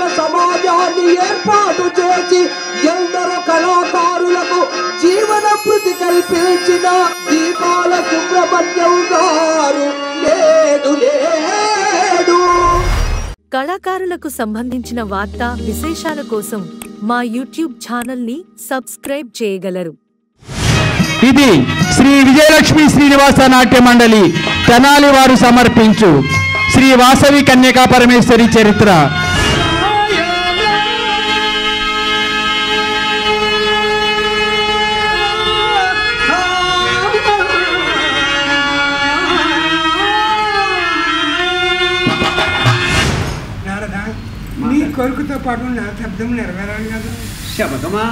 ఒక సమాజాన్ని ఏర్పాటు చేసి ఎందరో కళాకారులకు జీవన భృతి కల్పించిన దీపాల సుబ్రహ్మణ్యం గారు లేడు లేడు. కళాకారులకు సంబంధించిన వార్తా విశేషాల కోసం మా యూట్యూబ్ ఛానల్ని సబ్స్క్రైబ్ చేయగలరు. ఇది శ్రీ విజయలక్ష్మి శ్రీనివాస నాట్య మండలి తెనాలి వారు సమర్పించు శ్రీ వాసవి కన్యకా పరమేశ్వరి చరిత్ర. నీ కొడుకుతో పాటు నా శబ్దం నెరవేరాలి కదా. శబదమా?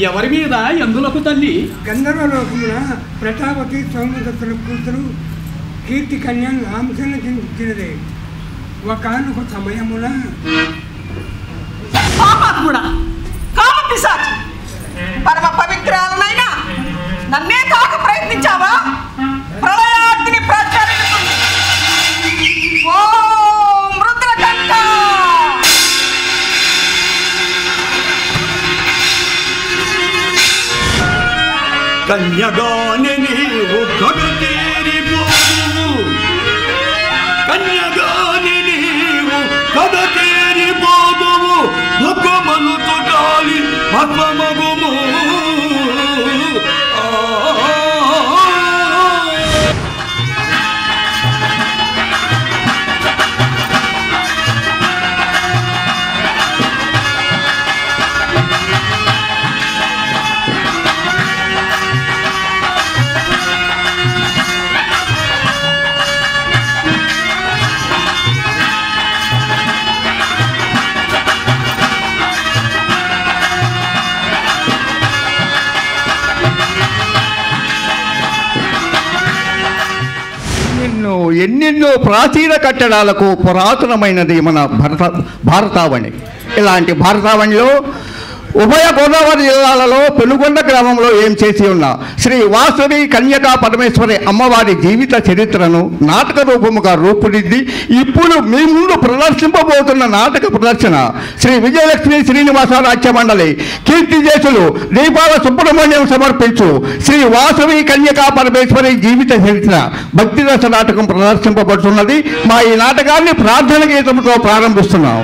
ఎవరి మీద ఎందులకు తల్లి? గంధర్వలోకమున ప్రతాపతి సౌమ్యదత్తుల కూతురు కీర్తి కన్య అంశను చించినదే. ఒకనొక సమయమున పరమ పవిత్రాలనైనా నన్నే కాక ప్రయత్నించావా? ప్రళయాగ్ని ప్రజ్వలిస్తుంది. ఓం రుద్రకంఠ. కన్యగానే నీవు కడతేరిపోదువు, కన్యగానే నీవు కడతేరిపోదువు, భగమనుతో గాలి భస్మమగుము. ఎన్నెన్నో ప్రాచీన కట్టడాలకు పురాతనమైనది మన భారతావని. ఇలాంటి భారతావనిలో ఉభయ గోదావరి జిల్లాలలో పెనుగొండ గ్రామంలో ఏం చేసి ఉన్న శ్రీ వాసవి కన్యకా పరమేశ్వరి అమ్మవారి జీవిత చరిత్రను నాటక రూపముగా రూపుదిద్ది ఇప్పుడు మీ ముందు ప్రదర్శింపబోతున్న నాటక ప్రదర్శన శ్రీ విజయలక్ష్మి శ్రీనివాస నాట్య మండలి కీర్తిజేసులు దీపాల సుబ్రహ్మణ్యం సమర్పించు శ్రీ వాసవి కన్యకా పరమేశ్వరి జీవిత చరిత్ర భక్తిరస నాటకం ప్రదర్శింపబడుతున్నది. మా ఈ నాటకాన్ని ప్రార్థన గీతంతో ప్రారంభిస్తున్నాం.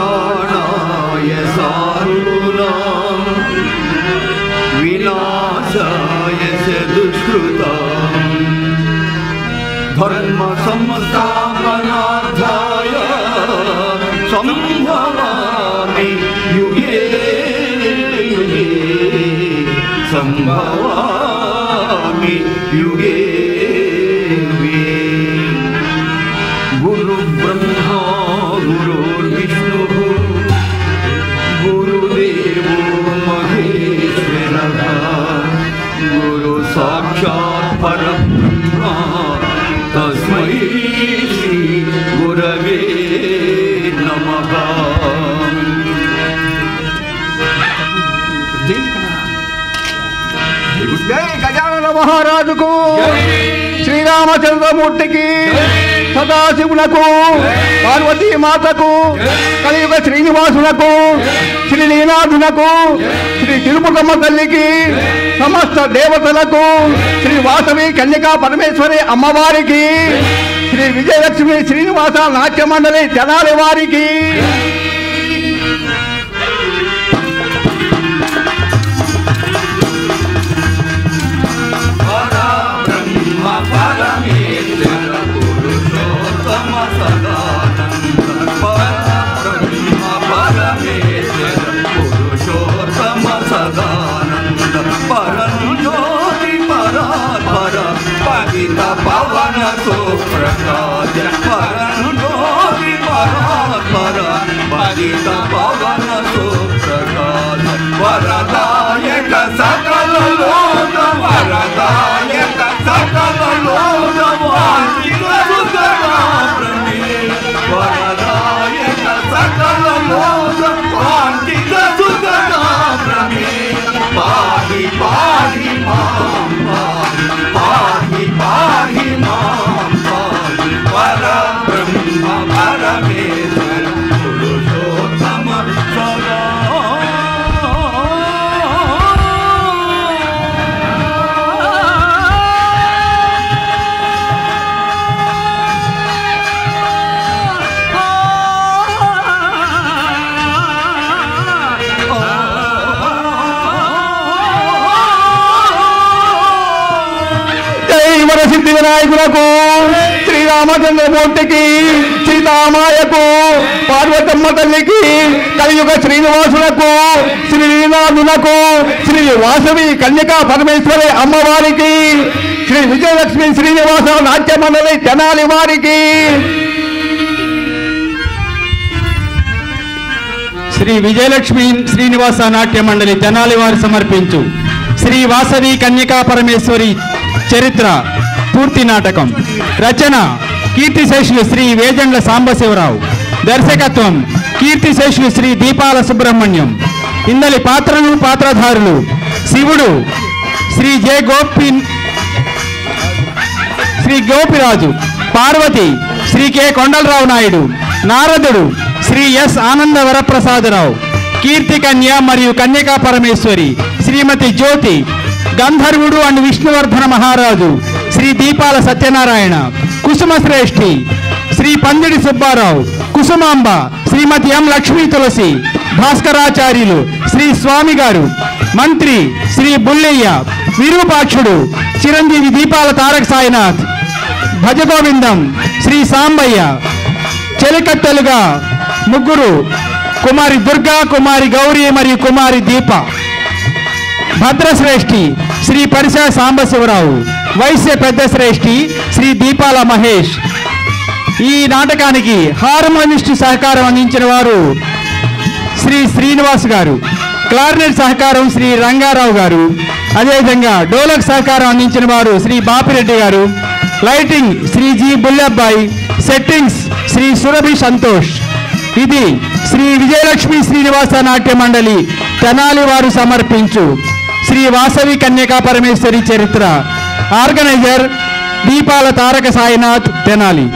परित्राणाय साधूनां विनाशाय च दुष्कृतां धर्म संस्थापनार्थाय संभवामि युगे युगे संभवामि युगे युगे. गुरु ब्रह्मा गुरुर्विष्णुः गुरुदेवो महेश्वरः गुरु साक्षात् परब्रह्मा तस्मै श्री गुरवे नमः. जय गजानन महाराज को, श्री रामचंद्रमूर्ति की సదాశివునకు పార్వతీ మాతకు కలియుగ శ్రీనివాసునకు శ్రీ నీనాథునకు శ్రీ తిరుపతమ్మ తల్లికి సమస్త దేవతలకు శ్రీ వాసవి కన్యకా పరమేశ్వరి అమ్మవారికి శ్రీ విజయలక్ష్మి శ్రీనివాస నాట్య మండలి తెనాలి వారికి పవన సుప్రకాశ పరంజ్యోతి పరాత్పర పతిత పవన సుప్రకాశ వరదాయక సకల లోక వరదాయక సకల లోక వాంఛిత సుఖదా ప్రమే వరదాయక సకల లోక వాంఛిత సుఖదా ప్రమే పాహి పాహి మాం పాహి పాహి మాం పాహి పరబ్రహ్మ పరమేశ్వర పురుషోత్తమ సదా సిద్ధి వినాయకులకు శ్రీరామచంద్రమూర్తికి సీతామాయకు పార్వతమ్మ తల్లికి కలియుగ శ్రీనివాసులకు శ్రీ నీనాథునకు శ్రీ వాసవి కన్యకా పరమేశ్వరి అమ్మవారికి శ్రీ విజయలక్ష్మి శ్రీనివాస నాట్య మండలి తెనాలి వారికి శ్రీ విజయలక్ష్మి శ్రీనివాస నాట్య మండలి తెనాలి వారు సమర్పించు శ్రీ వాసవి కన్యకా పరమేశ్వరి చరిత్ర పూర్తి నాటకం. రచన కీర్తిశేషులు శ్రీ వేజండ్ల సాంబశివరావు. దర్శకత్వం కీర్తిశేషులు శ్రీ దీపాల సుబ్రహ్మణ్యం. ఇందలి పాత్రలు పాత్రధారులు: శివుడు శ్రీ గోపిరాజు, పార్వతి శ్రీ కె కొండలరావు నాయుడు, నారదుడు శ్రీ ఎస్ ఆనంద వరప్రసాదరావు, కీర్తి కన్య మరియు కన్యకా పరమేశ్వరి శ్రీమతి జ్యోతి, గంధర్వుడు అండ్ విష్ణువర్ధన మహారాజు శ్రీ దీపాల సత్యనారాయణ, కుసుమశ్రేష్ఠి శ్రీ పందిడి సుబ్బారావు, కుసుమాంబ శ్రీమతి ఎం లక్ష్మీ తులసి, భాస్కరాచార్యులు శ్రీ స్వామి గారు, మంత్రి శ్రీ బుల్లయ్య, విరూపాక్షుడు చిరంజీవి దీపాల తారక సాయినాథ్, భజగోవిందం శ్రీ సాంబయ్య, చెలికత్తెలుగా ముగ్గురు: కుమారి దుర్గా, కుమారి గౌరీ మరియు కుమారి దీప. భద్రశ్రేష్ఠి శ్రీ పరిసా సాంబశివరావు, వైశ్య పెద్ద శ్రేష్ఠి శ్రీ దీపాల మహేష్. ఈ నాటకానికి హార్మోనిస్ట్ సహకారం అందించిన వారు శ్రీ శ్రీనివాస్ గారు, క్లారినెట్ సహకారం శ్రీ రంగారావు గారు, అదేవిధంగా డోలక్ సహకారం అందించిన వారు శ్రీ బాపిరెడ్డి గారు, లైటింగ్ శ్రీ జి బుల్లబ్బాయి, సెట్టింగ్స్ శ్రీ సురభి సంతోష్. ఇది శ్రీ విజయలక్ష్మి శ్రీనివాస నాట్య మండలి తెనాలి వారు సమర్పించు శ్రీ వాసవి కన్యకా పరమేశ్వరి చరిత్ర. ఆర్గనైజర్ దీపాల తారక సాయినాథ్, తెనాలి.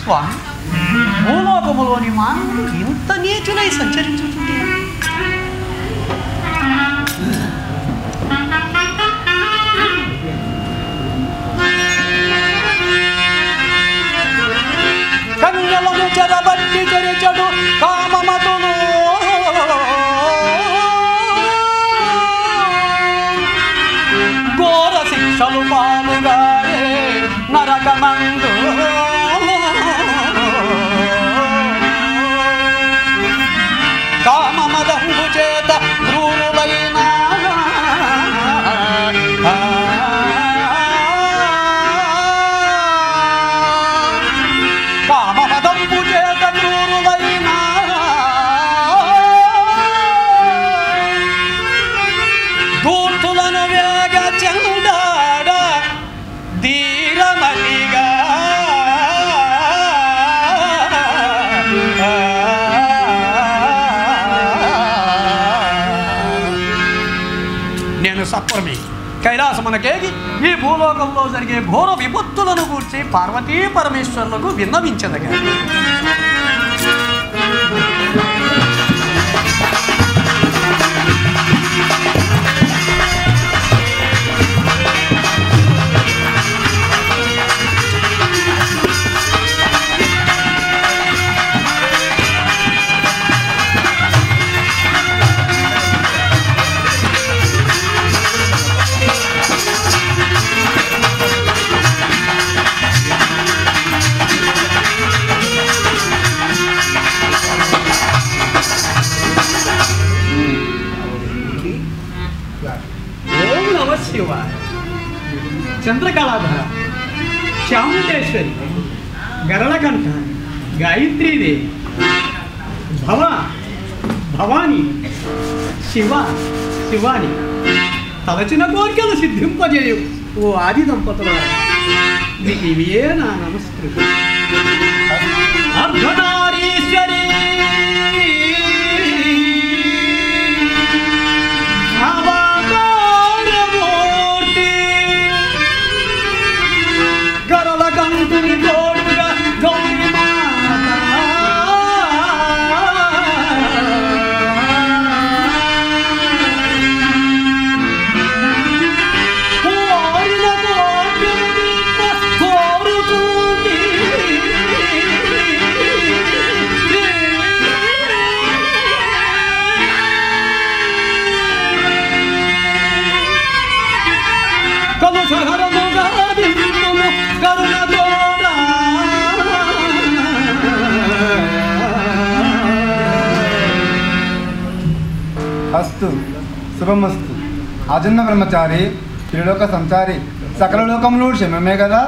స్వామి, భూలోకములోని మానవులు ఇంత నీచులై సంచరించుతుంటే కన్యలను చెరబట్టి చెరిచడు కామమతులు ఘోర శిక్షలు పాలుగారే నరకమందు కామమదంబు చేత క్రూరులైన కామమదంబు చేత క్రూరులైన దూర్తులను వేగ చెందాడ ధీరమలిగా నేను సత్వరమే కైలాసమునకేగి ఈ భూలోకంలో జరిగే ఘోర విపత్తులను గూర్చి పార్వతీ పరమేశ్వరులకు విన్నవించదగా చంద్రకళాధర, చాముండేశ్వరి, గరళకంఠ, గాయత్రీదేవి, భవాని, శివాని తలచిన కోరికలు సిద్ధింపజేయు ఓ ఆది దంపతుల మీకు ఇవే నా నమస్కృతి. అర్ధనారీశ్వరి గరళకంఠుని తోడుగా గౌరీ అస్తు శుభమస్తు. ఆజన్న బ్రహ్మచారి, త్రిలోక సంచారి, సకల లోకములు క్షేమమే కదా?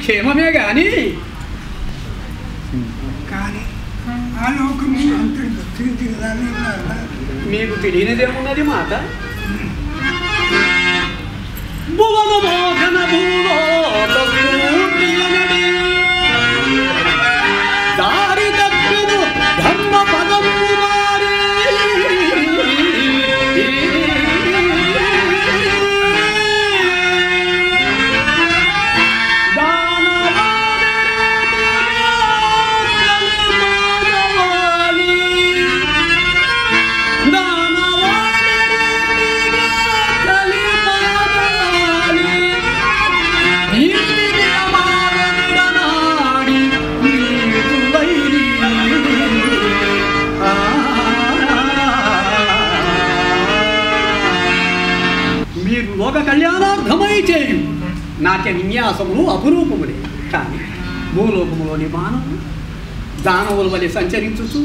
క్షేమమే కానీ కానీ ఆ లోకము అంతటి భక్తి కదా మీకు తెలియనిదేమున్నది మాట. భువన మోహన దారి తప్పదు ధర్మ పదము మారి లోక కళ్యాణార్థమై చేయు నాట్య విన్యాసములు అపురూపములే. కానీ భూలోకములోని మానవులు దానవుల వలె సంచరించుచు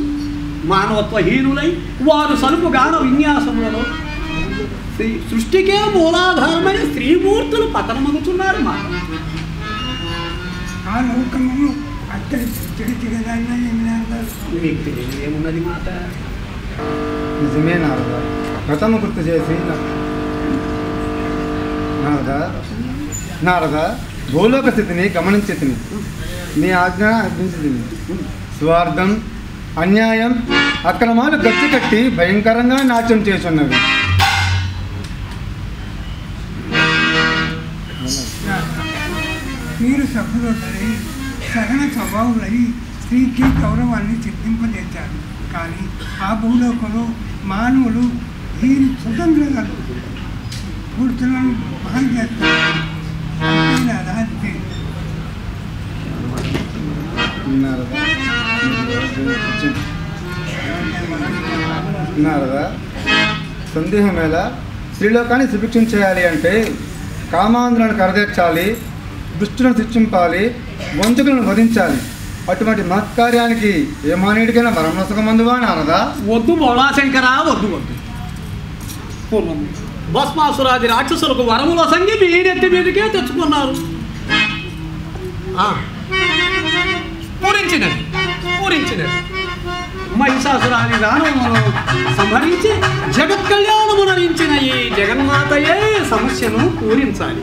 మానవత్వహీనులై వారు సలుపు గాన విన్యాసములలో సృష్టికే మూలాధారమైన స్త్రీమూర్తులు పతనమగుతున్నారు మాట. ఆ లోకము అత్తడి మీకు తెలియదు ఏమున్నది మాట. నిజమే నారద, వ్రతము గుర్తు చేసి నారద భూలోక స్థితిని గమనించి నీ ఆజ్ఞ అర్పించింది. స్వార్థం, అన్యాయం, అక్రమాలు గచ్చి కట్టి భయంకరంగా నాట్యం చేస్తున్నవి. మీరు సభ్యులై సహన స్వభావులై స్త్రీకి గౌరవాన్ని సిద్ధింపజేశారు. కానీ ఆ భూలోకంలో మానవులు ఈ స్వతంత్రాలు పురుషులను మహం చేస్తారు. అంతే విన్నారదా? సందేహం ఎలా? స్త్రీలోకాన్ని సుభిక్షం చేయాలి అంటే కామాంధ్రులను కరదీర్చాలి, దుష్టులను శిక్షింపాలి, వంచకులను వధించాలి. అటువంటి మహత్కార్యానికి ఏ మానేడికైనా వరమనసకమందువా నారదా? వద్దు బోళాశంకరా, వద్దు వద్దు. పూర్వం భస్మాసురాది రాక్షసులకు వరముల సంగి మీరెత్తి మీదకే తెచ్చుకున్నారు. పూరించినది మహిషాసురాది దానములను సంహరించి జగత్ కళ్యాణమునరించిన ఈ జగన్మాతయే సమస్యను పూరించాలి.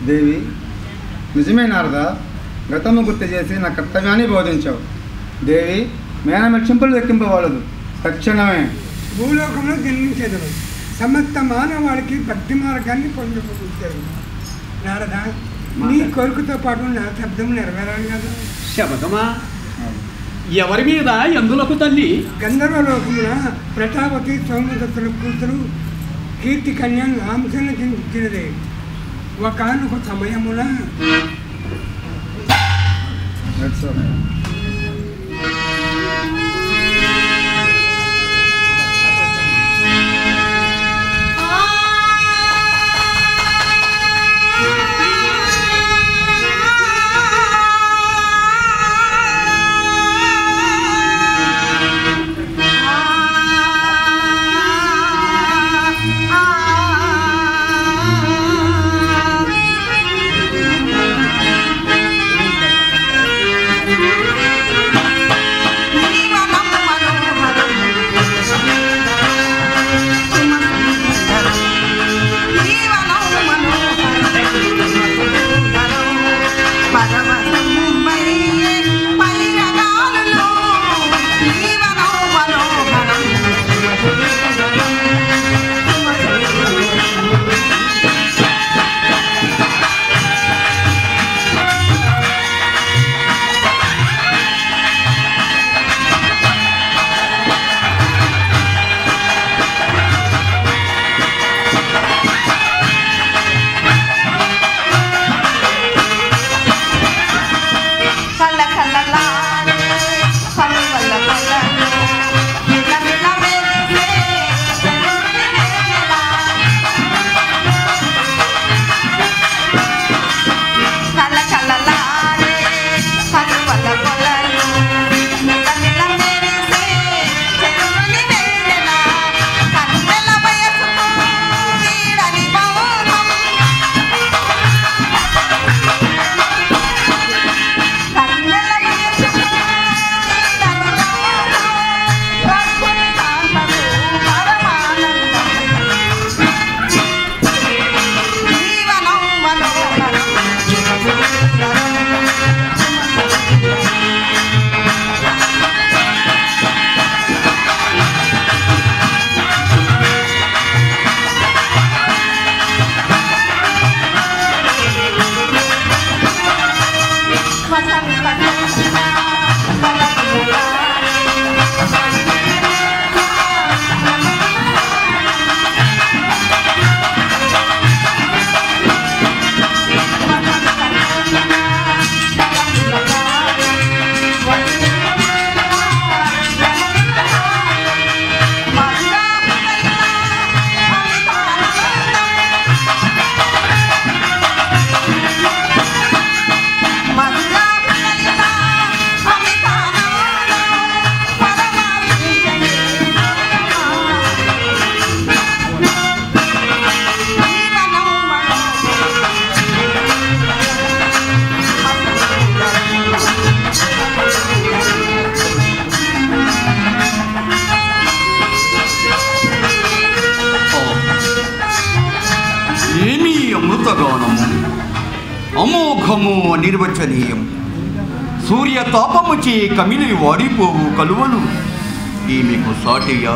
దేవి, నిజమే నారదా, గతము గుర్తు చేసి నా కర్తవ్యాన్ని బోధించావు. దేవి, మేనమెచ్చింపులు లెక్కింపవాలదు, తక్షణమే భూలోకంలో జన్మించేదను. సమస్త మానవాళికి భక్తి మార్గాన్ని పొందుకుంటారు. నారద, నీ కోరికతో పాటు నా శబ్దం నెరవేరాలి కదా. శబదమా? ఎవరి మీద ఎందులకు తల్లి? గంధర్వలోకమున ప్రతాపతి సౌమదత్తుల కూతురు కీర్తి కన్య నాంశను జన్మించినదే. ఒకనొక సమయమున అమోఘము అనిర్వచనీయం. సూర్య తాపముచే కమిలి వాడిపోవు కలువలు ఈమెకు సాటియా?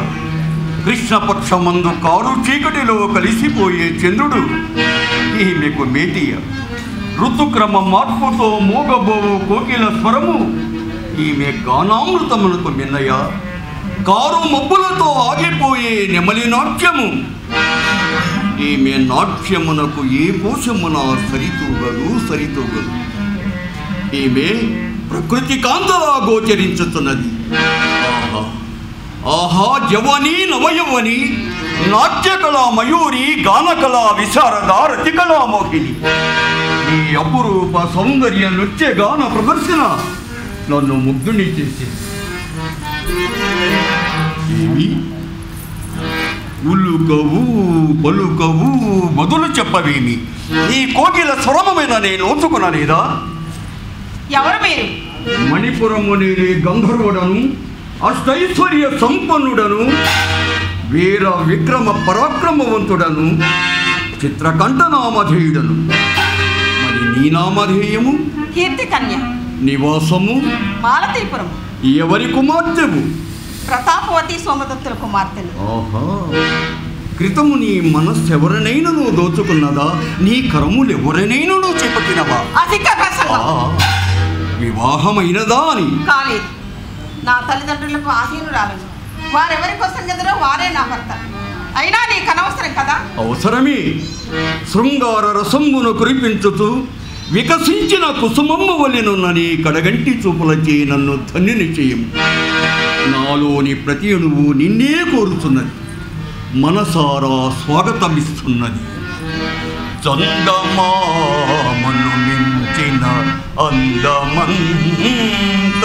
కృష్ణపక్షమందు కారు చీకటిలో కలిసిపోయే చంద్రుడు ఈమెకు మేటియ? ఋతుక్రమ మార్పుతో మూగబోవు కోకిల స్వరము ఈమె గానామృతములకు మిన్నయ. కారు మబ్బులతో ఆగిపోయే నెమలి నాట్యము ఈమె నాట్యమునకు ఏ పోషమున సరితూగదు. ఈమె ప్రకృతి కాంతలా గోచరించుతున్నది. ఆహా యవని నవయవని నాట్యకళా మయూరి గానకళా విశారద రతికళా మోహిని. ఈ అపురూప సౌందర్య నృత్య గాన ప్రదర్శన నన్ను ముగ్ధుని చేసింది. ఉలుకవు పలుకవు మొదలు చెప్పవేమి? నీ కోకిల స్వరము మీద నేను ఓచుకునలేదా? ఎవరు మీరు? మణిపురము నేనే గంధర్వుడను, అష్టైశ్వర్య సంపన్నుడను, వీర విక్రమ పరాక్రమవంతుడను, చిత్రకంఠ నామధేయుడను. మరి నీ నామధేయము? కీర్తి కన్య. నివాసము? మాలతీపురం. ఎవరి కుమార్తెవు? ప్రతాపవతి సోమదత్తుల కుమార్తెను. ఆహా, క్రితము నీ మనస్సెవరనైనను దోచుకున్నదా? నీ కరములు ఎవరనైనను చేపట్టినవా? అధిక ప్రసంగం. వివాహమైనదా అని? కాలేదు. నా తల్లిదండ్రులకు ఆధీనురాలను. వారెవరి కోసం కదరో వారే నా భర్త. అయినా నీకు అనవసరం కదా? అవసరమే. శృంగార రసంబును కురిపించుతూ వికసించిన కుసుమమ్మ వలెనున్న నీ కడగంటి చూపులచే నన్ను ధన్యుని చేయము. నాలోని ప్రతి అణువు నిన్నే కోరుతున్నది, మనసారా స్వాగతమిస్తున్నది. చందమామను మించిన అందమంత,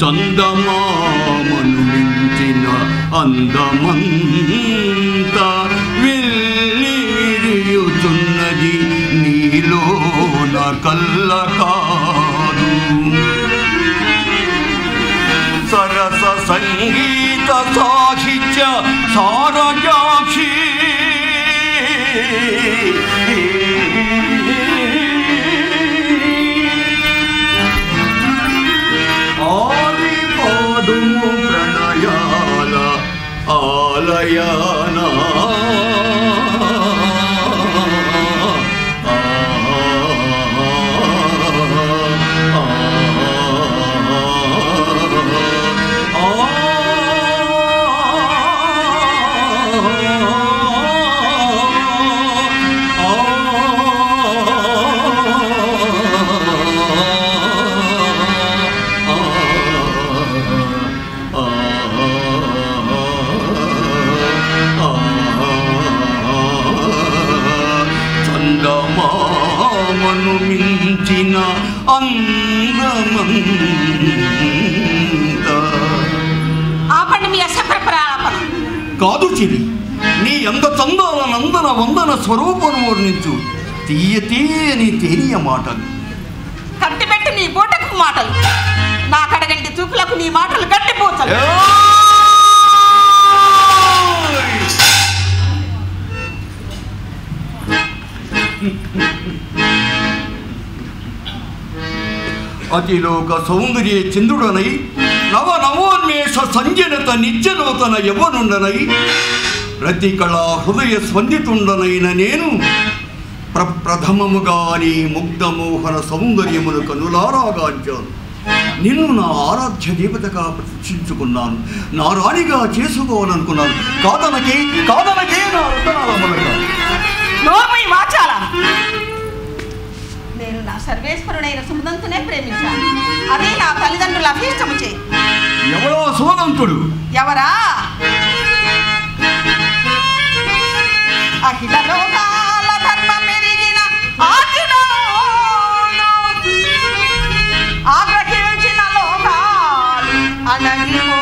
చందమామను మించిన అందమంత వెళ్ళి విరియుచున్నది నీలోన కల్ల కాదు. సరస సంగీత సాహిత్య సారజాక్షి ఆది పాడుము ప్రణయాల ఆలయానా. చందమామను మించిన అందమంత. ఆపండి మీ అసభ్య ప్రారంభం. కాదు చిరి, నీ అంద చందాల నందన వందన స్వరూపను వర్ణించు తీయని తేనియ మాటలు. కట్టిపెట్టి నీ బోటకు మాటలు, నా కడగంటి చూపులకు నీ మాటలు గట్టిపోతాయి. అతిలోక సౌందర్య చంద్రుడనై నవ నవోన్మేష సంజనత నిత్యనూతన యవ్వనుండనై ప్రతి కళా హృదయ స్పందితుండనైన నేను ప్రప్రథమముగా నీ ముగ్ధమోహన సౌందర్యమును కనులారాగాంచాను. నిన్ను నా ఆరాధ్య దేవతగా ప్రతిష్ఠించుకున్నాను, నా రాణిగా చేసుకోవాలనుకున్నాను. కాదనకే నా రతనాలమనగా. నోర్మై వాచాల. నేను నా సర్వేశ్వరుడైన సుమదంతునే ప్రేమించాను. అదే నా తల్లిదండ్రుల అభీష్టము చే. ఎవరో సుమదంతుడు? ఎవరా? అఖిల లోకాల ధర్మం ఎరిగిన ఆగ్రహించిన లోకాలు అనగిపో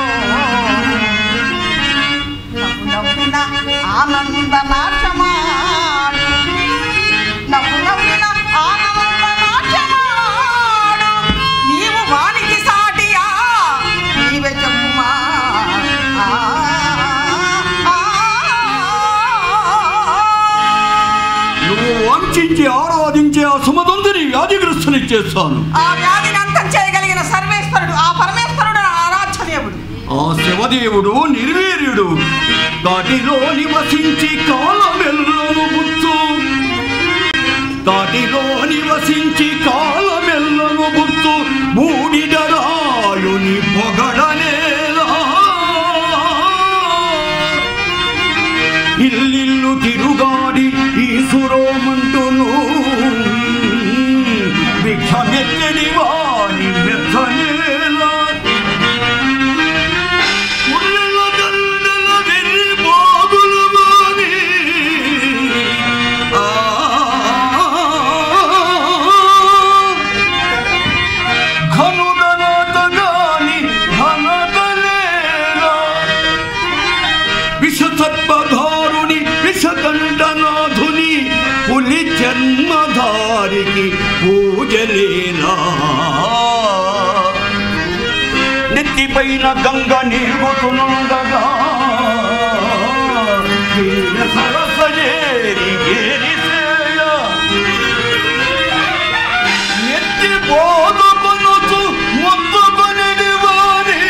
నవ్వున ఆనంద నాట్యమాడు, నవ్వున ఆనంద నాట్యమాడు. నీవు వానికి సాటియా? నీవే చెప్పుమా. నువ్వు వంచించి ఆరాధించే ఆ సుమదంతుని వ్యాధిగ్రస్తుని చేస్తాను. ఆ వ్యాధిని అంతం చేయగలిగిన సర్వేశ్వరుడు, ఆ పరమేశ్వరుడు ఆరాధ్య దేవుడు. ఆ శివదేవుడు నిర్వీర్యుడు, వాటిలో నివసించి కాలమెల్లను గుర్తు తాటిలో నివసించి కాలమెల్లను గుర్తు బూడిదరాయుని పొగడనేలా ఇల్లిల్లు తిరుగాడి ఈసురోమంటును భిక్షమెత్తడి వాని మెత్తనేలా ఉల్లెల దండల వెర్రి బాగుల వాని ఘనుగనాతగాని ఘనగలేలా విషసర్పధారుని విషకంఠనాథుని పులి జన్మధారికి పూజలేలా నెత్తిపైన గంగ నీరుతుండగా సరసజేరి గేరిసేయ నెత్తి బోధకొనుచు మొత్తుకొనిడి వారి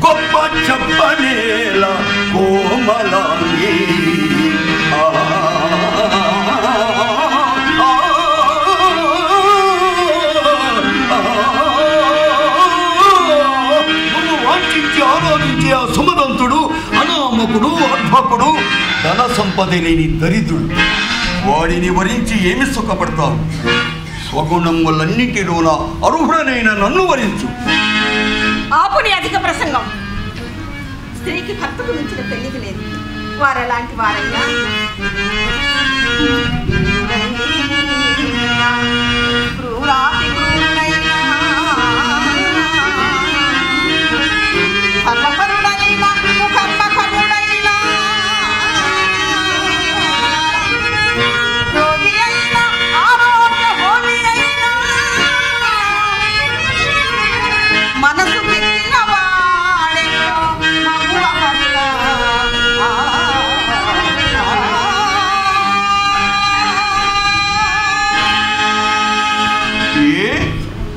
గొప్ప చెప్పనేల కోమలాంగి వాంఛించి ఆరాధించే ఆ సుమదంతుడు అనామకుడు అద్భకుడు ధన సంపద లేని దరిద్రుడు వాడిని వరించి ఏమి సుఖపడతావు స్వగుణం వల్లన్నింటిలోన అర్హుడనైన నన్ను వరించు. ఆపుని అధిక ప్రసంగం. స్త్రీకి భర్తకు మించిన పెళ్లికి లేదు. వారెలాంటి వారైనా క్రూరాతి క్రూరుడైనా ధర్మపరుడైనా ముఖర్మకరుడైనా రోగి అయినా ఆరోగ్య హోమి అయినా మనసు పెట్టిన వాడే మగువ భర్త.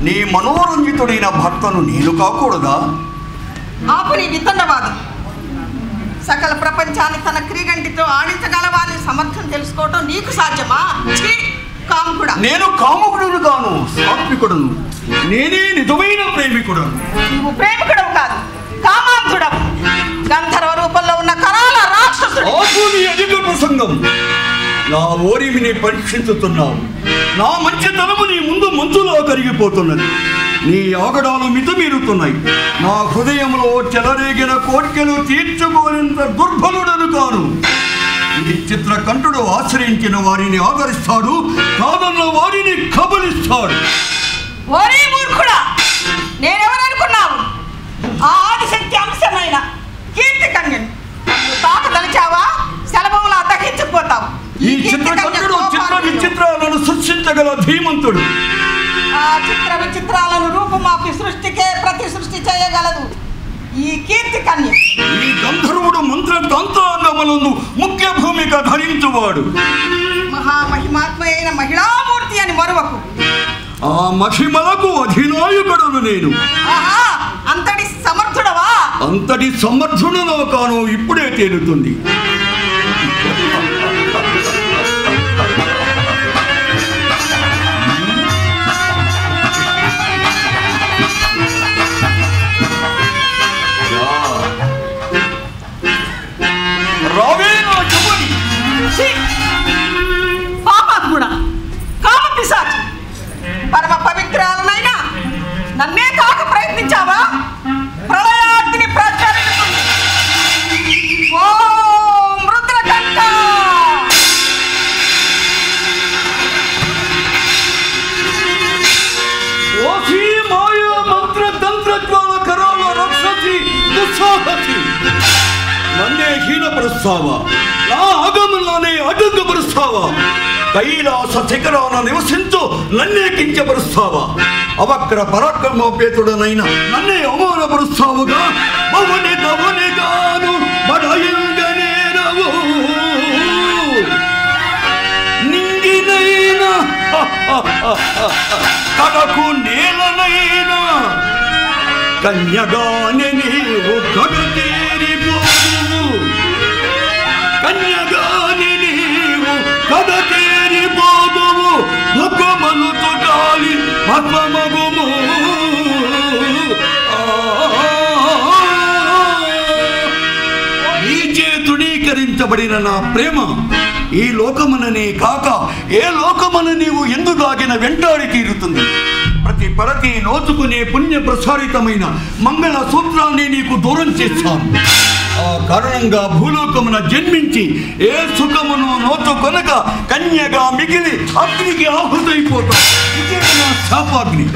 నీ మనోరంజితుడైన భర్తను నేను కాకూడదా? ఆపు నీ వితండవాదం. సకల ప్రపంచాన్ని తన క్రీగంటితో ఆడించగలవాని సమర్థం తెలుసుకోవటం నీకు సాధ్యమా? కాముకుడా. నేను కాముకుడును కాను, సాత్వికుడును. నేనే నిజమైన ప్రేమికుడను. నువ్వు ప్రేమికుడవు కాదు, కామాంధుడవు. గంధర్వ రూపంలో ఉన్న కరాల రాక్షసుడు. అధిక ప్రసంగం. నా ఓరిమిని పరీక్షించుతున్నావు. నా మంచితనము నీ ముందు మంచులో కరిగిపోతున్నది. నీ ఆగడాలు మితమీరుతున్నాయి. నా హృదయంలో చెలరేగిన కోరికలు తీర్చుకోనంత దుర్బలుడను కాను. ఈ చిత్రకంఠుడు ఆశ్రయించిన వారిని ఆదరిస్తాడు, కాదన్న వారిని కబలిస్తాడు. ఓరే మూర్ఖుడా, నేనెవరనుకున్నావు? ఆ ఆదిశక్తి అంశమైన కీర్తి కన్యను తాకదలిచావా? శలభములా దహించిపోతావు. ఈ చిత్రకంఠుడు చిత్ర విచిత్రాలను సృష్టించగల ధీమంతుడు. ఆ చిత్ర విచిత్రాలను రూపమాపి సృష్టికే ప్రతి సృష్టి చేయగలదు ఈ కీర్తి కన్య. ఈ గంధర్వుడు మంత్ర తంత్రాంగములందు ముఖ్య భూమిక ధరించువాడు. మహామహిమాత్మ అయిన మహిళామూర్తి అని మరువకు. ఆ మహిమలకు అధినాయకుడును నేను. అంతటి సమర్థుడవా? అంతటి సమర్థుడనో కాను ఇప్పుడే తేలుతుంది. పాపాత్ముడా, కామ పిశాచి, పరమ పవిత్రాలనైనా నన్నే తాక ప్రయత్నించావా? ప్రళయాగ్ని ప్రజ్వలిస్తుంది. ఓం రుద్రకంఠ. ఓసి మాయా మంత్ర తంత్రజ్వాల కరాల రక్షసి దుస్సాహసి. నన్నే హీనపరుస్తావా? నా ఆగమనాన్ని అడ్డుపరుస్తావా? కైలాస శిఖరాన నివసించు నన్నే కించపరుస్తావా? అవక్ర పరాక్రమోపేతుడనైన నన్నే అవమానపరుస్తావుగా? అవని దవనిగాను బడయంగనేరవు నింగినైనా కడకు నేలనైనా కన్యగానే నీవు కడతేరిపో. కన్యగాని నీవు కదకేరి పోదువు భగమనుతో కాలి భస్మమగుము. నీచే తృణీకరించబడిన నా ప్రేమ ఈ లోకముననే కాక ఏ లోకమున నీవు ఎందుగాగిన వెంటాడి తీరుతుంది. ప్రతి పరతి నోచుకునే పుణ్య ప్రసారితమైన మంగళ సూత్రాన్ని నీకు దూరం చేస్తాను. ఆ కారణంగా భూలోకమున జన్మించి ఏ సుఖమును నోచుకొనక కన్యగా మిగిలి అగ్నికి ఆహుతైపోతాం. ఇదే నా శాపాగ్ని.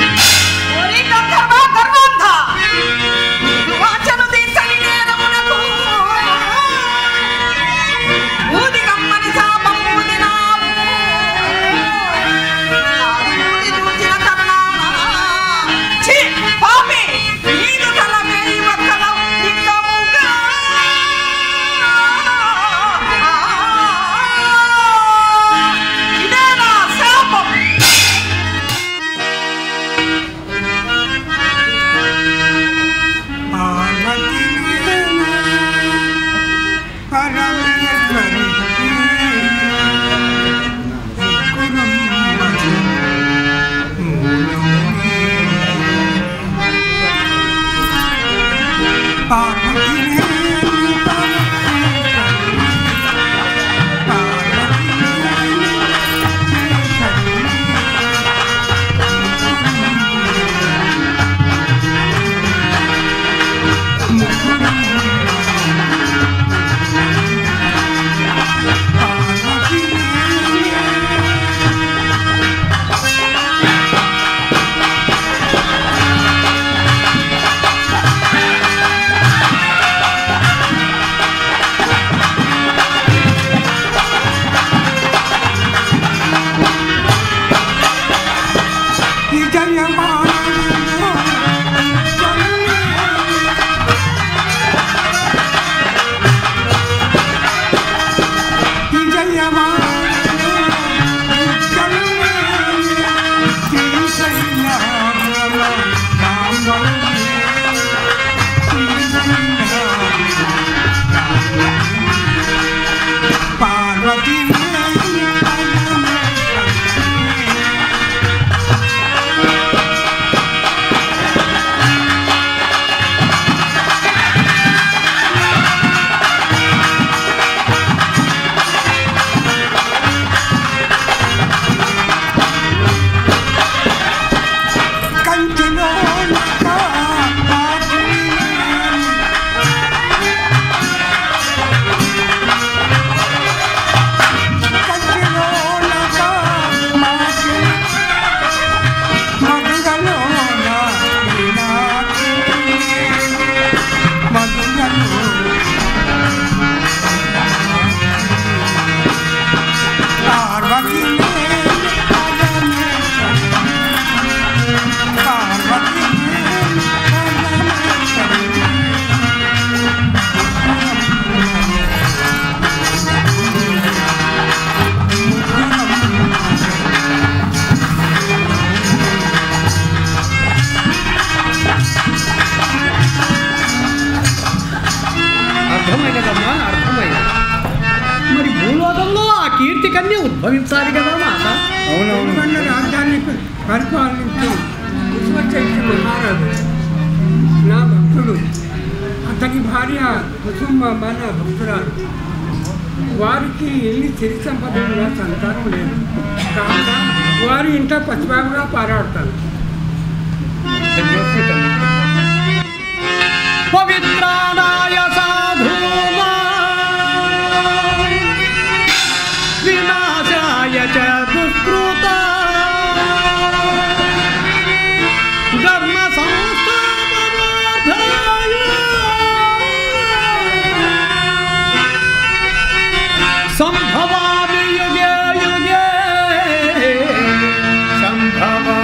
ఉద్భవించాలి కదా మాట. అవునవును. రాజ్యాన్ని పరిపాలించు విశ్వచైత్య మహారాజు నా భక్తుడు. అతని భార్య కుటుంబ మన భక్తురాలు. వారికి ఎన్ని సిరి సంపదలుగా సంతానం లేదు. కావున వారి ఇంట్లో పచ్చిబాబుగా పారాడతారు. పవిత్రానాయ సాధూనా వినాశాయ చ దుష్కృతా ధర్మ సంస్థాపనార్థాయ సంభవామి యుగే యుగే సంభవా.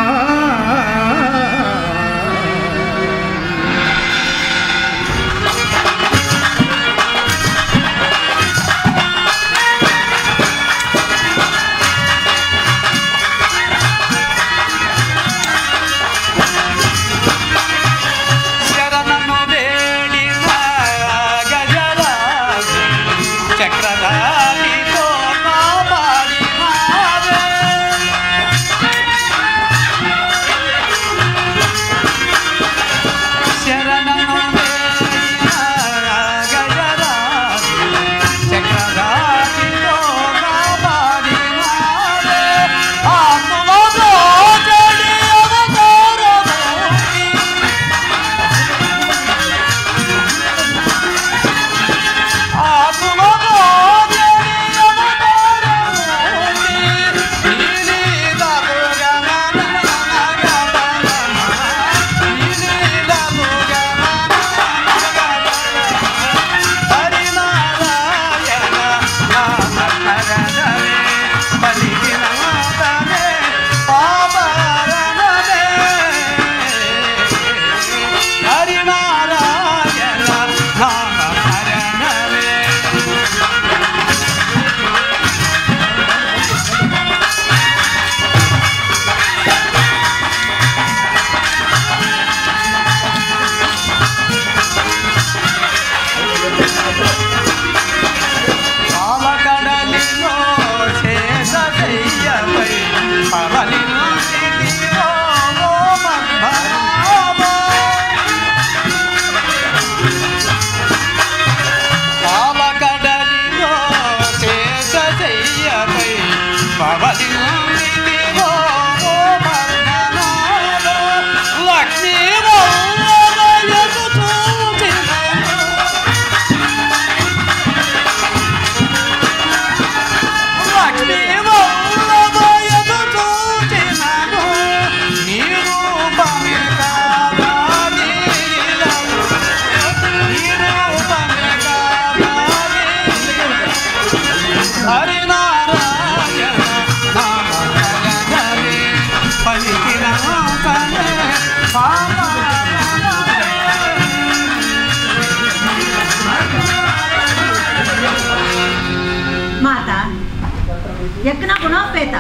యజ్ఞ గుణోపేత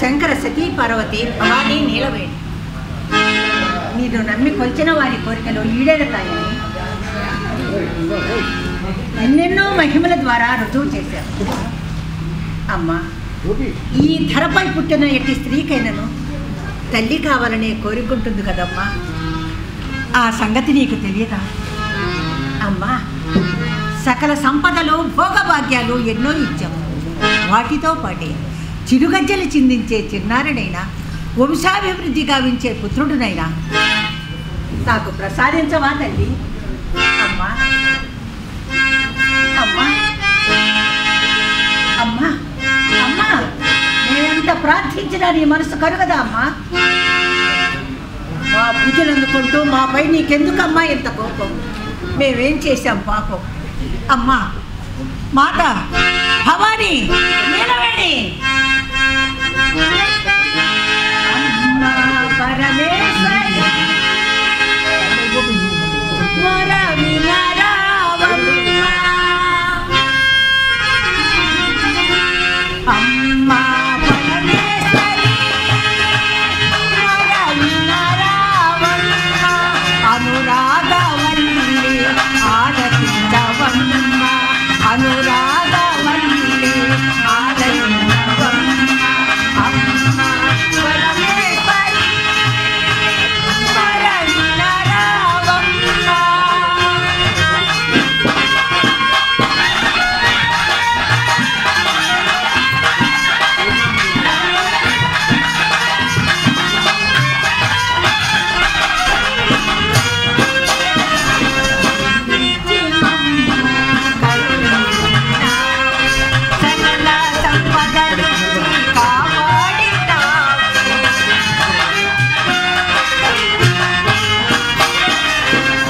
శంకర సతీ పార్వతి భవానీ నీలవేణి, మీరు నమ్మి కొలిచిన వారి కోరికలు ఈడేరుతాయని ఎన్నెన్నో మహిమల ద్వారా రుజువు చేశారు. అమ్మా, ఈ ధరపై పుట్టిన ఎట్టి స్త్రీకైనను తల్లి కావాలనే కోరుకుంటుంది కదమ్మా. ఆ సంగతి నీకు తెలియదా అమ్మా? సకల సంపదలు భోగభాగ్యాలు ఎన్నో ఇచ్చాము. వాటితో పాటే చిరుగజ్జలు చిందించే చిన్నారునైనా వంశాభివృద్ధి గావించే పుత్రుడునైనా నాకు ప్రసాదించవా తల్లి? అమ్మా అమ్మా అమ్మా అమ్మా, నేనెంత ప్రార్థించినా నీ మనసు కరుగదా అమ్మా? మా పూజలు అందుకుంటూ మాపై నీకెందుకమ్మా ఎంత కోపం? మేమేం చేశాం పాపం? అమ్మా మాత భవానీ నీలవేణి, అమ్మా పరమేశ్వరి మొర వినరావమ్మా, అమ్మా పరమేశ్వరి మొర వినరావమ్మా, అనురాగవల్లి ఆలకించవమ్మా, అనురాగవల్లి ఆలకించవమ్మా, అమ్మా పరమేశ్వరి మొర వినరావమ్మా. సకల సంపదలు కాపాడినావు,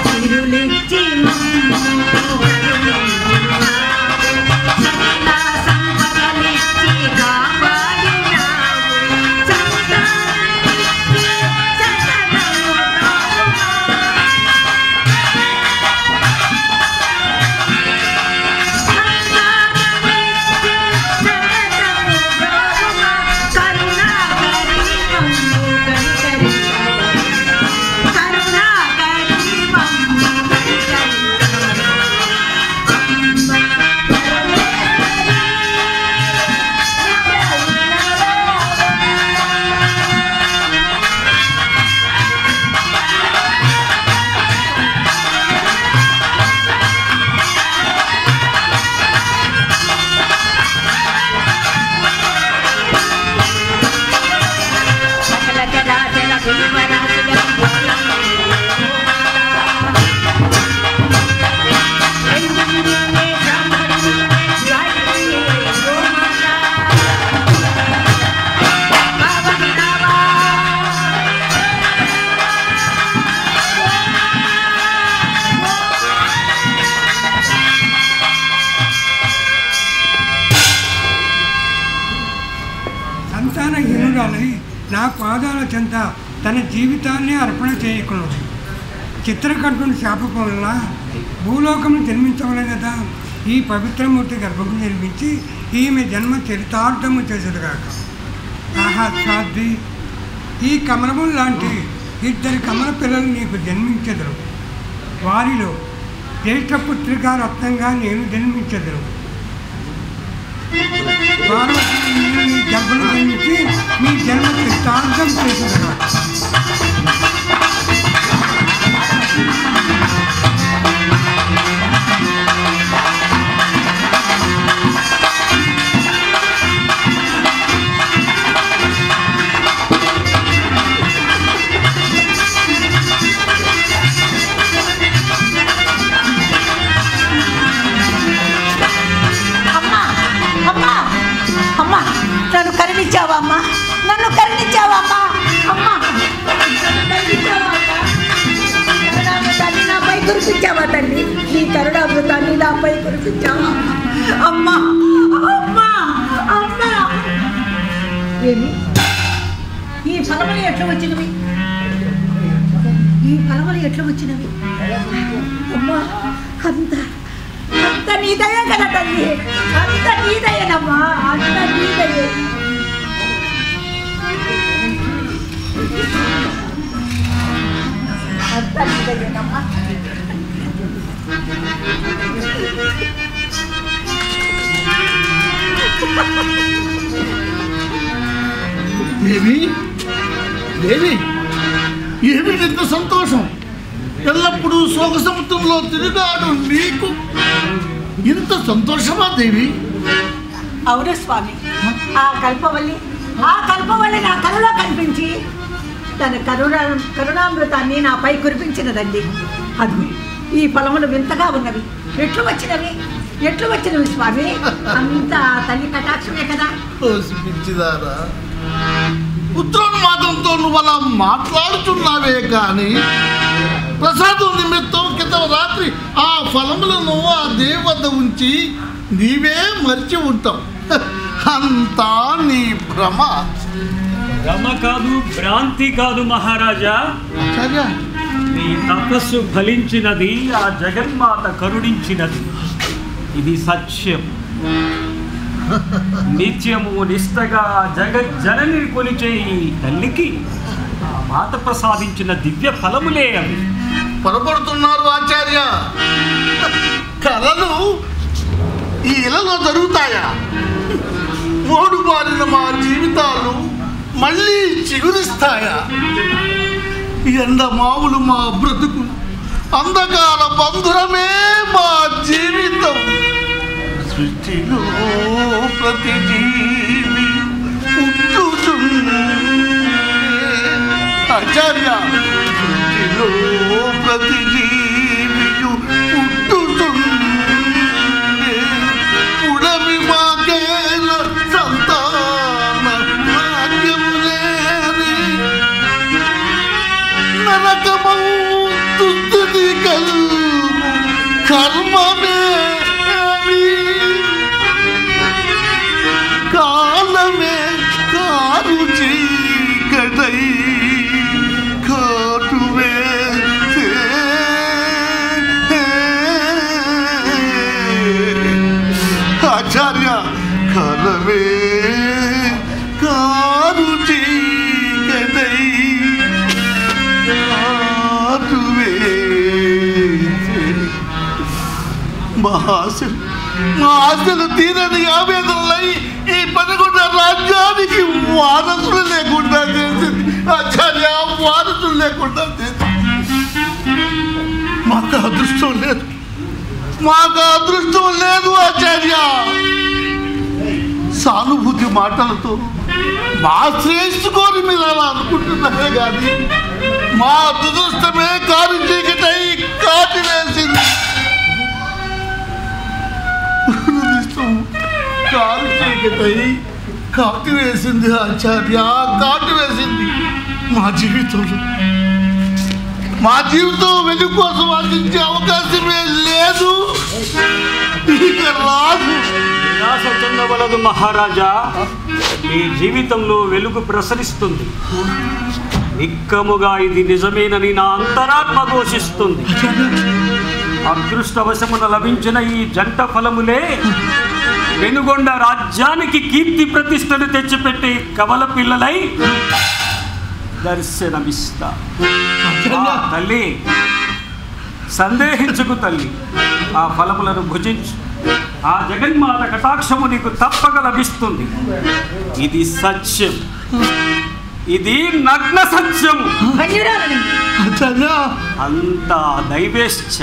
తిరులిచ్చి సకల సంపదలిచ్చి కాపాడినావు, సంతానమిచ్చి సకలము సకల చరాచర జీవరాశులకు ఎందుకునే బ్రహ్మణునే గాయత్రి గోమాత భవనావా సంతానహీనురాలై నా పాదాల చెంత తన జీవితాన్ని అర్పణ చేయకున్నది. చిత్రకర్తుని శాపం వల్ల భూలోకము జన్మించవలే కదా ఈ పవిత్రమూర్తి గర్భము జన్మించి ఈమె జన్మ చరితార్థము చేసేదిగాక. ఆహా సాధ్వి, ఈ కమలము లాంటి 2 కమల పిల్లలు నీకు జన్మించెదరు. వారిలో జ్యేష్ఠపుత్రిక రత్నంగా నేను జన్మించెదరు. పార్వతి నేను నీ గర్భను జన్మించి నీ జన్మ చరితార్థం చేసేదిగాక. నన్ను కరుణించావా అమ్మా? నన్ను కరుణించావా అమ్మా? అమ్మా తల్లి నాపై కురిపించావా తల్లి? నీ కరుణామృతాన్ని నాపై కురిపించావా అమ్మా? అమ్మా అమ్మా ఏమి ఈ ఫలములు ఎట్లా వచ్చినవి? ఈ ఫలములు ఎట్లా వచ్చినవి? అమ్మా అంత అంత నీ దయ కదా తల్లి, అంత నీ దయనమ్మా, అంత నీ దయ. అంత నీ దయనమ్మా. దేవి దేవి ఏమిటంత సంతోషం? ఎల్లప్పుడూ శోక సముద్రంలో తిరిగాడు నీకు ఇంత సంతోషమా దేవి? అవును స్వామి, ఆ కల్పవల్లి నా కరుణ కనిపించి తన కరుణామృతాన్ని నాపై కురిపించినదండి. అది ఈ ఫలములు వింతగా ఉన్నవి. ఎట్లు వచ్చినవి స్వామి? అంత తల్లి కటాక్షమే కదా. పిచ్చిదారా, పుత్రోన్మాదంతో నువ్వు అలా మాట్లాడుతున్నావే కానీ ప్రసాదం నిమిత్తం క్రితం రాత్రి ఆ ఫలములను ఆ దేవి వద్ద ఉంచి నీవే మరిచి ఉంటావు. అంతా నీ భ్రమ. భ్రమ కాదు, భ్రాంతి కాదు మహారాజా. నీ తపస్సు ఫలించినది, ఆ జగన్మాత కరుణించినది. ఇది సత్యం. నిత్యము నిష్టగా జగజ్జనని కొలిచే ఈ తల్లికి ఆ మాత ప్రసాదించిన దివ్య ఫలములే అవి. పొరపడుతున్నారు ఆచార్య. కళలు ఈ ఇళ్లలో జరుగుతాయా? మోడు బారిన మా జీవితాలు మళ్ళీ చిగురిస్తాయా? ఎండమావులు మా బ్రతుకు, అంధకార బంధురమే మా జీవితం. సృష్టిలో ప్రతి జీవి పుట్టుచుండే ఆచార్య, సృష్టిలో ప్రతి జీవియు పుట్టుచుండే పుడమి మాకేల సంతాన భాగ్యము లేని నరకమౌ దుస్థితి కల్ము కర్మమే కాలమే కారు చీకటై కాటువే ఆచార్య, కాలమే కారు చీకటై కాటువే. మా ఆశలు తీరని ఆవేదనలై ఈ 11 రాజ్యానికి వారసులు లేకుండా చేసింది ఆచార్య. వారసులు లేకుండా చేసింది. మాకు అదృష్టం లేదు ఆచార్య. సానుభూతి మాటలతో మా శ్రేష్ఠుకోని మీరు అలా అనుకుంటున్నారే కానీ మా దురదృష్టమే కారు చీకటై కాటి వేసింది. కారు చీకటై కాటు వేసింది ఆచార్య, కాటు వేసింది. మా జీవితం వెలుగు కోసం అందించే అవకాశమే లేదు, ఇక రాదు. నిరాశ చెందవలదు మహారాజా. మీ జీవితంలో వెలుగు ప్రసరిస్తుంది. నిక్కముగా ఇది నిజమేనని నా అంతరాత్మ ఘోషిస్తుంది. అదృష్టవశమున లభించిన ఈ జంట ఫలములే వెనుగొండ రాజ్యానికి కీర్తి ప్రతిష్టలు తెచ్చిపెట్టే కవల పిల్లలై దర్శనమిస్తా. తల్లి, సందేహించుకు తల్లి. ఆ ఫలములను భుజించు. ఆ జగన్మాత కటాక్షము నీకు తప్పక లభిస్తుంది. ఇది సత్యం, ఇది నగ్న సత్యం. అంతా దైవేచ్ఛ.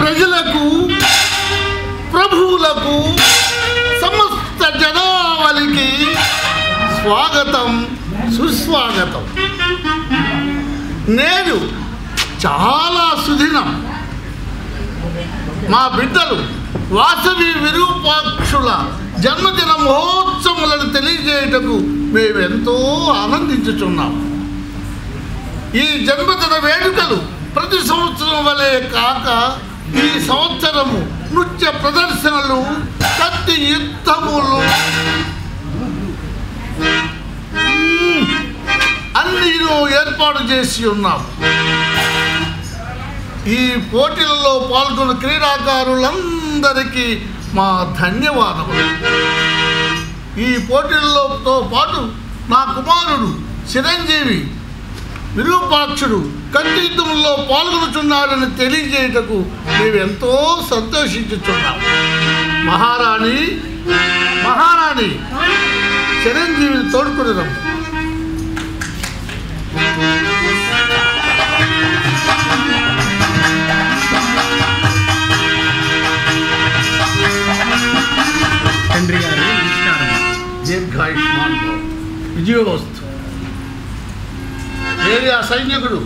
ప్రజలకు, ప్రభువులకు, సమస్త జనావళికి స్వాగతం, సుస్వాగతం. నేడు చాలా సుదినం. మా బిడ్డలు వాసవి విరూపాక్షుల జన్మదిన మహోత్సవాలను తెలియజేయటకు మేమెంతో ఆనందించుచున్నాం. ఈ జన్మదిన వేడుకలు ప్రతి సంవత్సరం వలె కాక ఈ సంవత్సరము నృత్య ప్రదర్శనలు, కత్తి యుద్ధములు అన్నీ ఏర్పాటు చేసి ఉన్నాం. ఈ పోటీలలో పాల్గొన్న క్రీడాకారులందరికీ మా ధన్యవాదములు. ఈ పోటీలతో పాటు నా కుమారుడు చిరంజీవి విరూపాక్షుడు కత్తి యుద్ధంలో పాల్గొనుచున్నాడని తెలియజేయటకు మేమెంతో సంతోషించుచున్నాం. మహారాణి చిరంజీవిని తోడుకునేదాం. తండ్రి గారు నమస్కారం. దీర్ఘాయుష్మాన్ విజయోస్తు. ఏరియా సైనికుడు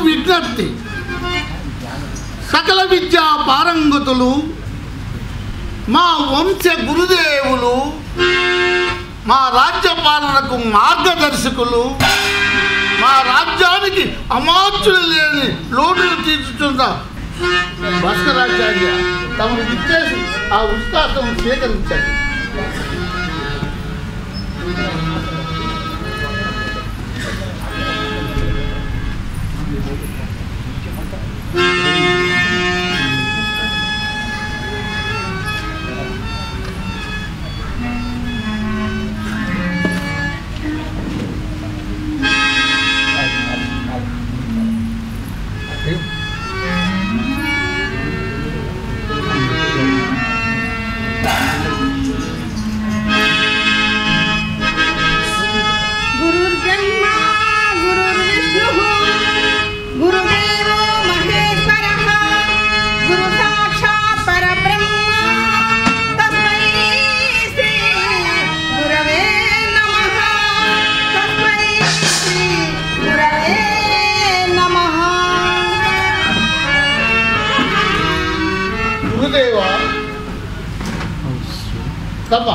విజ్ఞప్తి. సకల విద్యా పారంగతులు, మా వంశ గురుదేవులు, మా రాజ్యపాలనకు మార్గదర్శకులు, మా రాజ్యానికి అమాత్యులు లేని లోటును తీర్చుతున్న భాస్కరాచార్య తమకు ఇచ్చేసి ఆ ఉత్సాహం స్వీకరించారు. తమ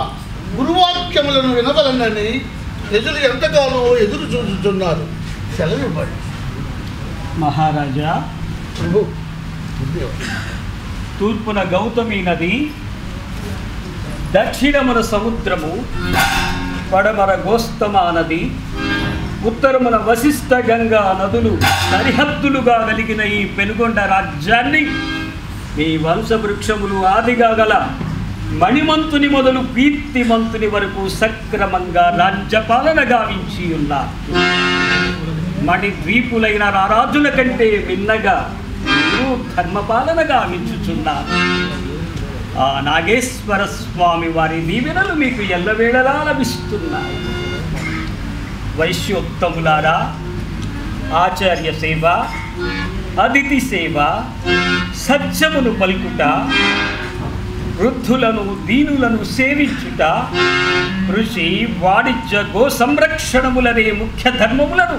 గురువాక్యములను వినవలనని ప్రజలు ఎంతగానో ఎదురు చూస్తున్నారు. సెలవివ్వండి. మహారాజా, తూర్పున గౌతమి నది, దక్షిణమున సముద్రము, పడమర గోస్తమా నది, ఉత్తరమున వశిష్ఠ గంగా నదులు సరిహద్దులుగా కలిగిన ఈ పెనుగొండ రాజ్యాన్ని మీ వంశవృక్షములు ఆదిగా గల మణిమంతుని మొదలు కీర్తిమంతుని వరకు సక్రమంగా రాజ్యపాలన గావించి ఉన్నారు. మణిద్వీపులైన రారాజుల కంటే భిన్నగా ధర్మపాలన గావించుచున్నారు. ఆ నాగేశ్వర స్వామి వారి దీవెనలు మీకు ఎల్లవేళలా లభిస్తున్నాయి. వైశ్యోత్తములారా, ఆచార్య సేవ, అతిథి సేవ, సత్యమును పలుకుట, వృద్ధులను దీనులను సేవించుట, కృషి, వాణిజ్య, గో సంరక్షణములనే ముఖ్య ధర్మములను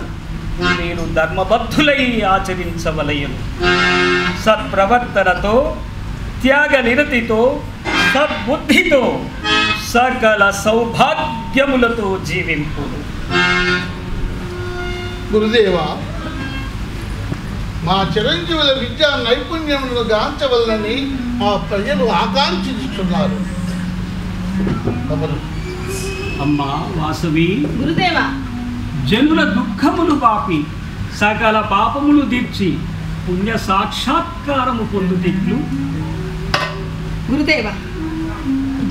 మీరు ధర్మబద్ధులై ఆచరించవలయను. సత్ప్రవర్తనతో, త్యాగ నిరతితో, సద్బుద్ధితో సకల సౌభాగ్యములతో జీవింపు. గురుదేవా, మా చిరంజీవుల విద్యా నైపుణ్యములను గాంచవలనని మా ప్రజలు ఆకాంక్షిస్తున్నారు. అమ్మా వాసవి, గురుదేవా, జనుల దుఃఖములు పాపి సకల పాపములు తీర్చి పుణ్య సాక్షాత్కారము పొందుతిట్లు. గురుదేవ,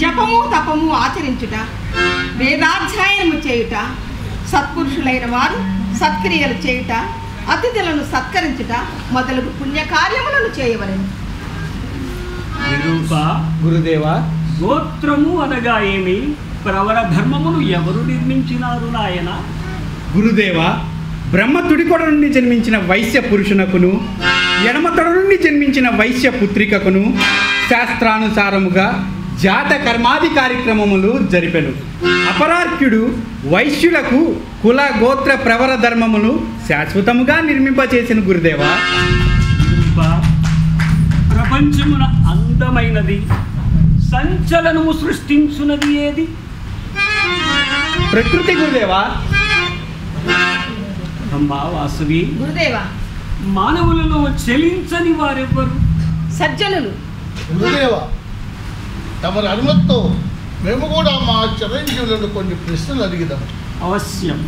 జపము తపము ఆచరించుట, వేదాధ్యాయనము చేయుట, సత్పురుషులైన వారు సత్క్రియలు చేయుట, అతిథులను సత్కరించుట మొదలగు పుణ్యకార్యములను చేయవలెను. నిరూప, గురుదేవా, గోత్రము అనగా ఏమి? ప్రవర ధర్మమును ఎవరు నిర్మించినారు నాయన? గురుదేవ, బ్రహ్మ తుడికొడ నుండి జన్మించిన వైశ్య పురుషునకును ఎడమ తొడ నుండి జన్మించిన వైశ్య పుత్రికకును శాస్త్రానుసారముగా జాత కర్మాది కార్యక్రమములు జరిపెను. అపరార్క్యుడు వైశ్యులకు కుల గోత్ర ప్రవర ధర్మములు శాశ్వతముగా నిర్మింపచేసిన గురుదేవా. ప్రపంచమున అందమైనది సంచలనము సృష్టించున్నది ఏది? ప్రకృతి గురుదేవా. అమ్మా వాసవి, గురుదేవా, మానవులలో చెలించని వారెవ్వరు? సజ్జనులు. గురుదేవ, తమరి అనుమతితో మేము కూడా మా చిరంజీవులను కొన్ని ప్రశ్నలు అడిగిదాం. అవశ్యం.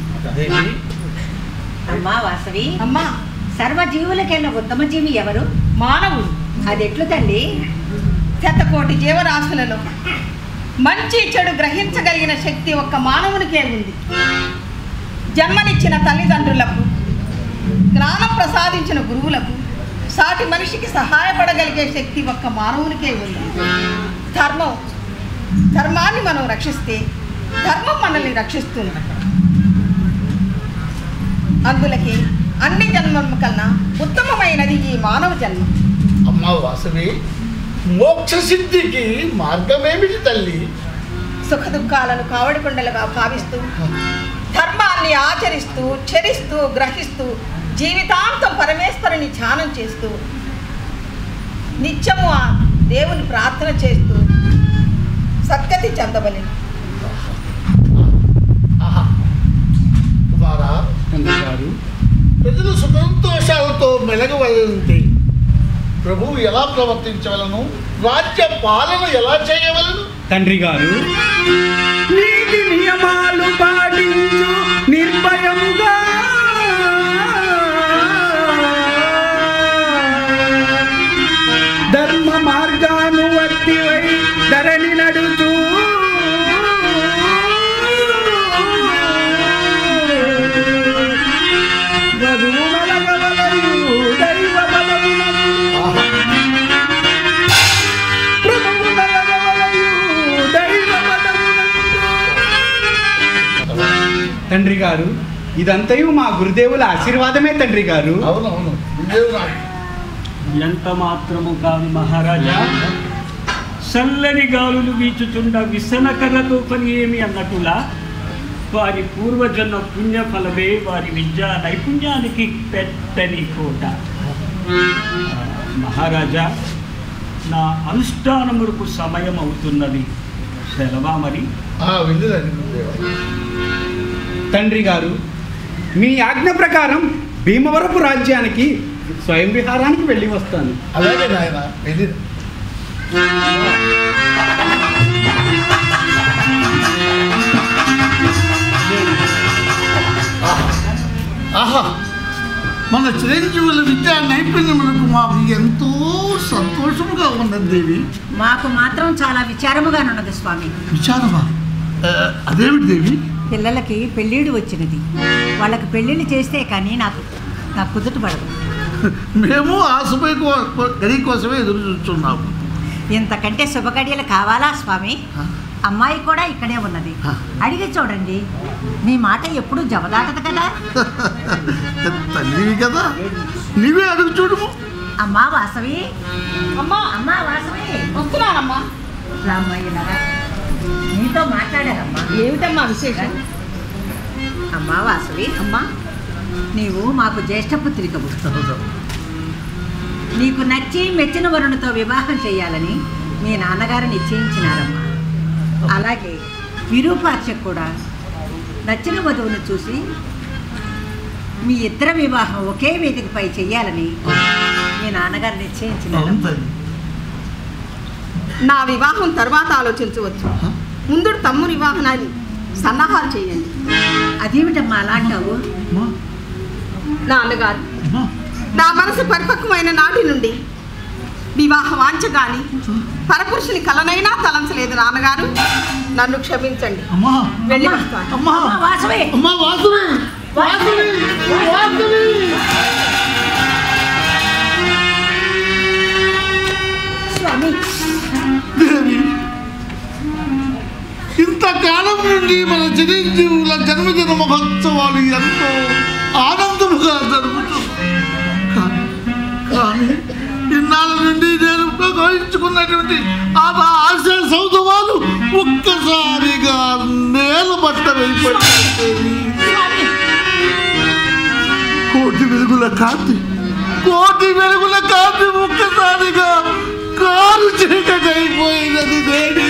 అమ్మా వాసవి, అమ్మా, సర్వజీవులకెళ్ళ ఉత్తమ జీవి ఎవరు? మానవుడు. అది ఎట్లు తల్లి? శతకోటి జీవరాశులలో మంచి చెడు గ్రహించగలిగిన శక్తి ఒక్క మానవునికే ఉంది. జన్మనిచ్చిన తల్లిదండ్రులకు, జ్ఞానం ప్రసాదించిన గురువులకు, సాటి మనిషికి సహాయపడగలిగే శక్తి ఒక్క మానవునికే ఉంది. ధర్మాన్ని మనం రక్షిస్తే ధర్మం మనల్ని రక్షిస్తుంది. అందులకి అన్ని జన్మల కన్నా ఉత్తమమైనది ఈ మానవ జన్మ. అమ్మా వాసవి, మోక్ష సిద్ధికి మార్గమేమిటి తల్లి? సుఖ దుఃఖాలను కావడి కుండలుగా భావిస్తూ ధర్మాన్ని ఆచరిస్తూ చరిస్తూ గ్రహిస్తూ జీవితాంతం పరమేశ్వరుని ధ్యానం చేస్తూ నిత్యము ఆ దేవుని ప్రార్థన చేస్తూ సద్గతి చెందవలె. కుమారా, ప్రజలు సుఖంతోషాలతో మెలగవలంటే ప్రభువు ఎలా ప్రవర్తించవలను? రాజ్య పాలన ఎలా చేయవలను? తండ్రి గారు, నీతి నియమాలు పాటించు నిర్భయముగా ధర్మ మార్గానువర్తివై ధరణి నడుచు తండ్రి గారు, ఇదంతయు మా గురుదేవుల ఆశీర్వాదమే తండ్రి గారు. అవునవును, ఎంత మాత్రము కాదు మహారాజా. చల్లని గాలులు వీచుచుండ విసనకర్రతో పని ఏమి అన్నట్టులా వారి పూర్వజన్మ పుణ్యఫలమే వారి విద్యా నైపుణ్యానికి పెట్టని కోట. మహారాజా, నా అనుష్ఠానములకు సమయం అవుతున్నది. సెలవా మరి? తండ్రి గారు, మీ ఆజ్ఞ ప్రకారం భీమవరపు రాజ్యానికి స్వయం విహారానికి వెళ్ళి వస్తాను. అలాగే నాయన, వెళ్ళి. ఆహా, మన చిరంజీవుల విద్యా నైపుణ్యములకు మాకు ఎంతో సంతోషముగా ఉన్నది దేవి. మాకు మాత్రం చాలా విచారముగానున్నది స్వామి. విచారమా? అదేమిటి దేవి? పిల్లలకి పెళ్ళిడు వచ్చినది. వాళ్ళకి పెళ్ళిళ్ళు చేస్తే కానీ నాకు కుదుట పడదు. మేము ఆ గడి కోసమే ఎదురు చూస్తున్నాము. ఇంతకంటే శుభగడియలు కావాలా స్వామి? అమ్మాయి కూడా ఇక్కడే ఉన్నది. అడిగి చూడండి, మీ మాట ఎప్పుడు జవదాటదు కదా. తల్లివి కదా, నీవే అడుగు చూడము. అమ్మా వాసవి, అమ్మా అమ్మా వాసవి, వస్తున్నానమ్మా. రామ్మయ్య నీతో మాట్లాడారమ్మా. ఏమిటమ్మా విశేషం? అమ్మా వాసవి, అమ్మా నీవు మాకు జ్యేష్ఠపుత్రికవు. నీకు నచ్చి మెచ్చిన వరుణతో వివాహం చేయాలని మీ నాన్నగారు నిశ్చయించినారమ్మా. అలాగే విరూపాక్షకు కూడా నచ్చిన వధువును చూసి మీ ఇద్దరి వివాహం ఒకే వేదికపై చెయ్యాలని మీ నాన్నగారు నిశ్చయించినారు. నా వివాహం తర్వాత ఆలోచించవచ్చు. ముందు తమ్ముని వివాహనాన్ని సన్నాహాలు చేయండి. అదేమిటమ్మా అలా అంటావు? నాన్నగారు, నా మనసు పరిపక్వమైన నాటి నుండి వివాహ వాంఛ గాని పరపురుషుని కలనైనా తలంచలేదు నాన్నగారు. నన్ను క్షమించండి. వెళ్ళి వస్తాను. స్వామి, ఇంతకాలం నుండి మన చిరంజీవుల జన్మదిన మహోత్సవాలు ఎంతో ఆనందముగా జరుగుతుంది. కానీ ఇన్నాళ్ళ నుండి నేను ప్రయోగించుకున్నటువంటి ఆ ఆశ సౌధవాలు ఒక్కసారిగా నేలబట్ట వెళ్ళిపోయింది. కోటి వెలుగుల కాంతి ఒక్కసారిగా కారు చీకటైపోయినది దేవి.